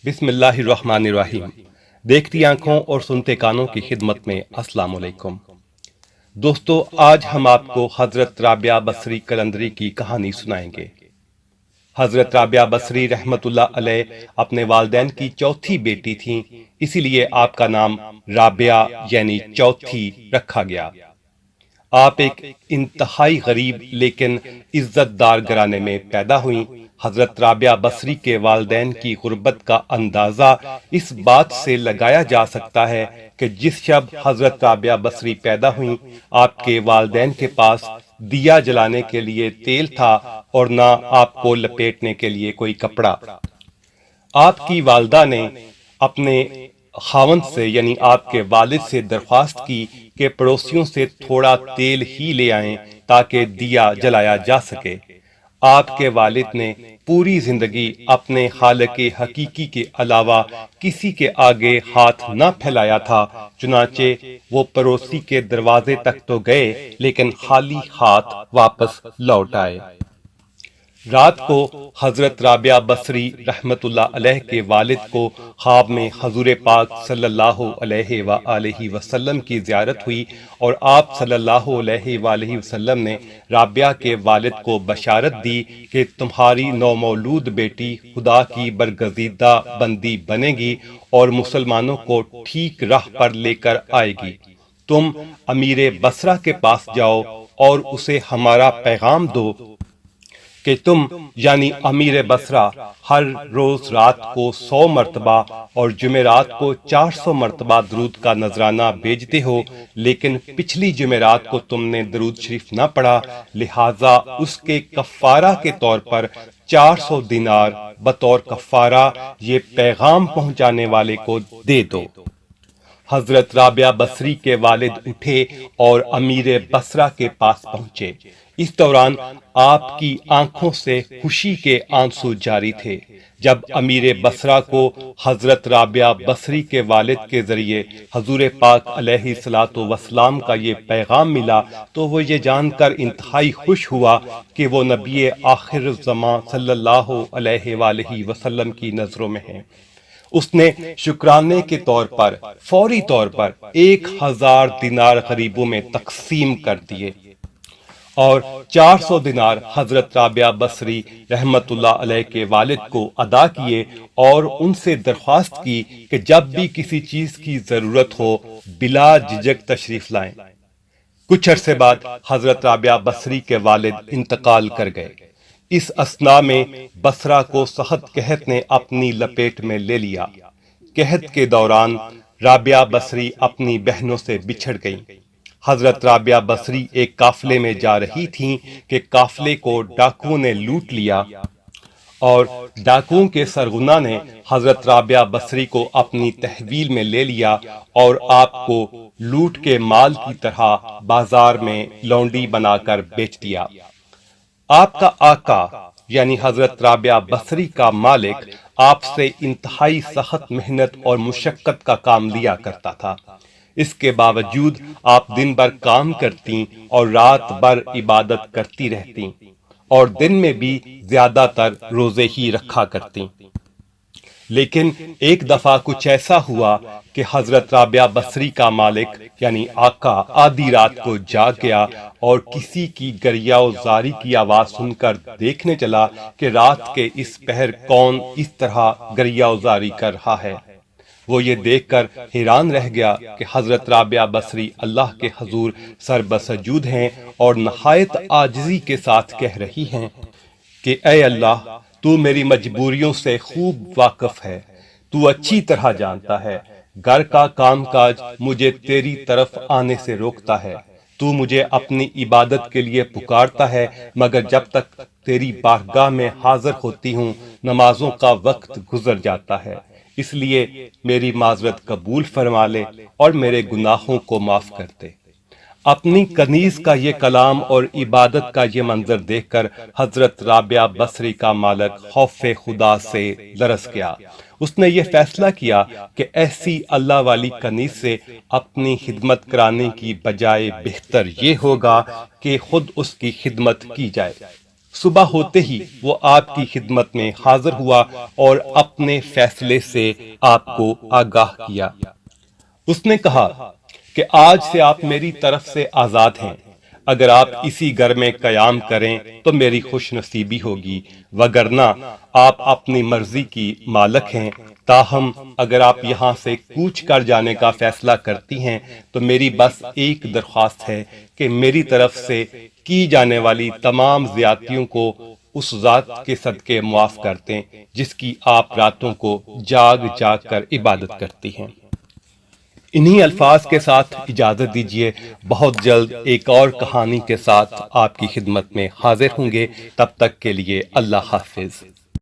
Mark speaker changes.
Speaker 1: بسم اللہ الرحمن الرحیم۔ دیکھتی آنکھوں اور سنتے کانوں کی خدمت میں السلام علیکم دوستو، آج ہم آپ کو حضرت رابعہ بصری قلندری کی کہانی سنائیں گے۔ حضرت رابعہ بصری رحمت اللہ علیہ اپنے والدین کی چوتھی بیٹی تھیں، اسی لیے آپ کا نام رابعہ یعنی چوتھی رکھا گیا۔ آپ ایک انتہائی غریب لیکن عزت دار گھرانے میں پیدا ہوئیں۔ حضرت رابعہ بصری کے والدین کی غربت کا اندازہ اس بات سے لگایا جا سکتا ہے کہ جس شب حضرت رابعہ بصری پیدا ہوئیں، آپ کے والدین کے پاس دیا جلانے کے لیے تیل تھا اور نہ آپ کو لپیٹنے کے لیے کوئی کپڑا۔ آپ کی والدہ نے اپنے خاوند سے یعنی آپ کے والد سے درخواست کی کہ پڑوسیوں سے تھوڑا تیل ہی لے آئیں تاکہ دیا جلایا جا سکے۔ آپ کے والد نے پوری زندگی اپنے خالق حقیقی کے علاوہ کسی کے آگے ہاتھ نہ پھیلایا تھا، چنانچہ وہ پڑوسی کے دروازے تک تو گئے لیکن خالی ہاتھ واپس لوٹ آئے۔ رات کو حضرت رابعہ بصری رحمت اللہ علیہ کے والد کو خواب میں حضور پاک صلی اللہ علیہ وآلہ وسلم کی زیارت ہوئی اور آپ صلی اللہ علیہ وآلہ وسلم نے رابعہ کے والد کو بشارت دی کہ تمہاری نومولود بیٹی خدا کی برگزیدہ بندی بنے گی اور مسلمانوں کو ٹھیک راہ پر لے کر آئے گی۔ تم امیر بصرہ کے پاس جاؤ اور اسے ہمارا پیغام دو کہ تم یعنی امیر بصرہ ہر روز رات کو 100 مرتبہ اور جمعرات کو 400 مرتبہ درود کا نذرانہ بھیجتے ہو، لیکن پچھلی جمعرات کو تم نے درود شریف نہ پڑھا، لہٰذا اس کے کفارہ کے طور پر 400 دینار بطور کفارہ یہ پیغام پہنچانے والے کو دے دو۔ حضرت رابعہ بصری کے والد اٹھے اور امیر بصرہ کے پاس پہنچے۔ اس دوران آپ کی آنکھوں سے خوشی کے آنسو جاری تھے۔ جب امیر بصرہ کو حضرت رابعہ بصری کے والد کے ذریعے حضور پاک علیہ الصلوۃ والسلام کا یہ پیغام ملا تو وہ یہ جان کر انتہائی خوش ہوا کہ وہ نبی آخر الزماں صلی اللہ علیہ وآلہ وسلم کی نظروں میں ہیں۔ اس نے شکرانے کے طور پر فوری طور پر 1000 دینار غریبوں میں تقسیم کر دیے اور 400 دینار حضرت رابعہ بصری رحمت اللہ علیہ کے والد کو ادا کیے اور ان سے درخواست کی کہ جب بھی کسی چیز کی ضرورت ہو بلا جھجک تشریف لائیں۔ کچھ عرصے بعد حضرت رابعہ بصری کے والد انتقال کر گئے۔ اس اثناء میں بصرہ کو سخت قحط نے اپنی لپیٹ میں لے لیا۔ قحط کے دوران رابعہ بصری اپنی بہنوں سے بچھڑ گئیں۔ حضرت رابعہ بصری ایک قافلے میں جا رہی تھیں کہ قافلے کو ڈاکوؤں نے لوٹ لیا اور ڈاکوؤں کے سرغنہ نے حضرت رابعہ بصری کو اپنی تحویل میں لے لیا اور آپ کو لوٹ کے مال کی طرح بازار میں لونڈی بنا کر بیچ دیا۔ آپ کا آقا یعنی حضرت رابعہ بصری کا مالک آپ سے انتہائی سخت محنت اور مشقت کا کام لیا کرتا تھا۔ اس کے باوجود آپ دن بھر کام کرتی اور رات بھر عبادت کرتی رہتی اور دن میں بھی زیادہ تر روزے ہی رکھا کرتی۔ لیکن ایک دفعہ کچھ ایسا ہوا کہ حضرت رابعہ بصری کا مالک یعنی آقا آدھی رات کو جاگ گیا اور کسی کی گریہ زاری کی آواز سن کر دیکھنے چلا کہ رات کے اس پہر کون اس طرح گریہ زاری کر رہا ہے۔ وہ یہ دیکھ کر حیران رہ گیا کہ حضرت رابعہ بصری اللہ کے حضور سر بسجود ہیں اور نہایت عاجزی کے ساتھ کہہ رہی ہیں کہ اے اللہ، تو میری مجبوریوں سے خوب واقف ہے، تو اچھی طرح جانتا ہے، گھر کا کام کاج مجھے تیری طرف آنے سے روکتا ہے، تو مجھے اپنی عبادت کے لیے پکارتا ہے، مگر جب تک تیری بارگاہ میں حاضر ہوتی ہوں نمازوں کا وقت گزر جاتا ہے، اس لیے میری معذرت قبول فرما لے اور میرے گناہوں کو معاف کر دے۔ اپنی کنیز کا یہ کلام اور عبادت کا یہ منظر دیکھ کر حضرت رابعہ بصری کا مالک خوف خدا سے لرز گیا۔ اس نے یہ فیصلہ کیا کہ ایسی اللہ والی کنیز سے اپنی خدمت کرانے کی بجائے بہتر یہ ہوگا کہ خود اس کی خدمت کی جائے۔ صبح ہوتے ہی وہ آپ کی خدمت میں حاضر ہوا اور اپنے فیصلے سے آپ کو آگاہ کیا۔ اس نے کہا کہ آج سے آپ میری طرف سے آزاد ہیں، اگر آپ اسی گھر میں قیام کریں تو میری خوش نصیبی ہوگی، وگرنہ آپ اپنی مرضی کی مالک ہیں۔ تاہم اگر آپ یہاں سے کوچ کر جانے کا فیصلہ کرتی ہیں تو میری بس ایک درخواست ہے کہ میری طرف سے کی جانے والی تمام زیادتیوں کو اس ذات کے صدقے معاف کرتے جس کی آپ راتوں کو جاگ جاگ کر عبادت کرتی ہیں۔ انہی الفاظ کے ساتھ اجازت دیجیے، بہت جلد ایک اور کہانی کے ساتھ آپ کی خدمت میں حاضر ہوں گے۔ تب تک کے لیے اللہ حافظ۔